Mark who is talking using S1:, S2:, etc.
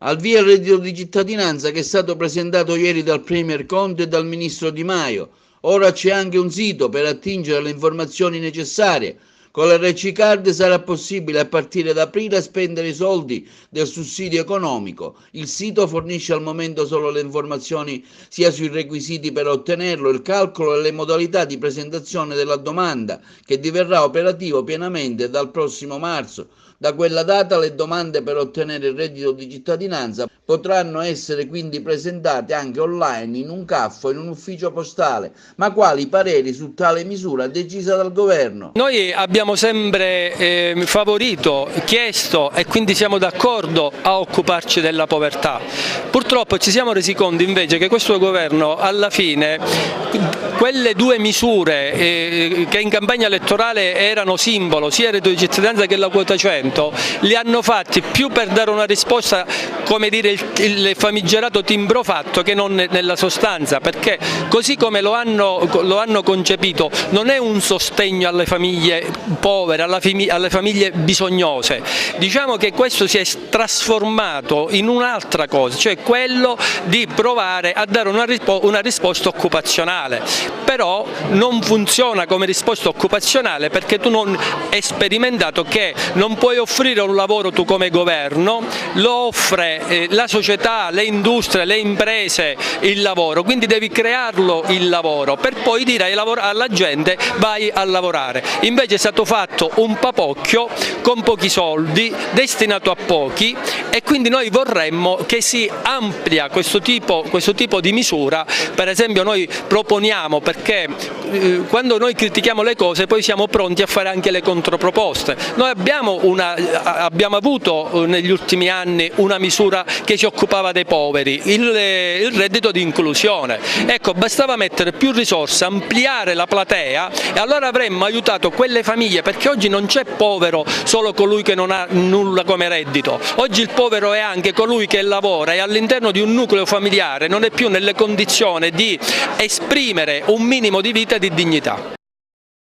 S1: Al via il reddito di cittadinanza che è stato presentato ieri dal Premier Conte e dal Ministro Di Maio. Ora c'è anche un sito per attingere alle informazioni necessarie. Con l'RC Card sarà possibile a partire da aprile spendere i soldi del sussidio economico. Il sito fornisce al momento solo le informazioni sia sui requisiti per ottenerlo, il calcolo e le modalità di presentazione della domanda, che diverrà operativo pienamente dal prossimo marzo. Da quella data le domande per ottenere il reddito di cittadinanza potranno essere quindi presentate anche online, in un CAF o in un ufficio postale. Ma quali pareri su tale misura decisa dal governo?
S2: Noi abbiamo sempre favorito, chiesto e quindi siamo d'accordo a occuparci della povertà. Purtroppo ci siamo resi conto invece che questo governo alla fine quelle due misure che in campagna elettorale erano simbolo, sia il reddito di cittadinanza che la quota 100, li hanno fatti più per dare una risposta, come dire, il famigerato timbro fatto, che non nella sostanza, perché così come lo hanno concepito non è un sostegno alle famiglie povere, alle famiglie bisognose. Diciamo che questo si è trasformato in un'altra cosa, cioè quello di provare a dare una risposta occupazionale, però non funziona come risposta occupazionale perché tu non hai sperimentato che non puoi offrire un lavoro tu come governo, lo offre la società, le industrie, le imprese il lavoro, quindi devi crearlo il lavoro per poi dire alla gente vai a lavorare. Invece è stato fatto un papocchio con pochi soldi, destinato a pochi, e quindi noi vorremmo che si amplia questo tipo di misura. Per esempio noi proponiamo, perché quando noi critichiamo le cose poi siamo pronti a fare anche le controproposte. Noi abbiamo avuto negli ultimi anni una misura che si occupava dei poveri, il reddito di inclusione. Ecco, bastava mettere più risorse, ampliare la platea e allora avremmo aiutato quelle famiglie, perché oggi non c'è povero solo colui che non ha nulla come reddito, oggi il povero è anche colui che lavora e all'interno di un nucleo familiare non è più nelle condizioni di esprimere un minimo di vita e di dignità.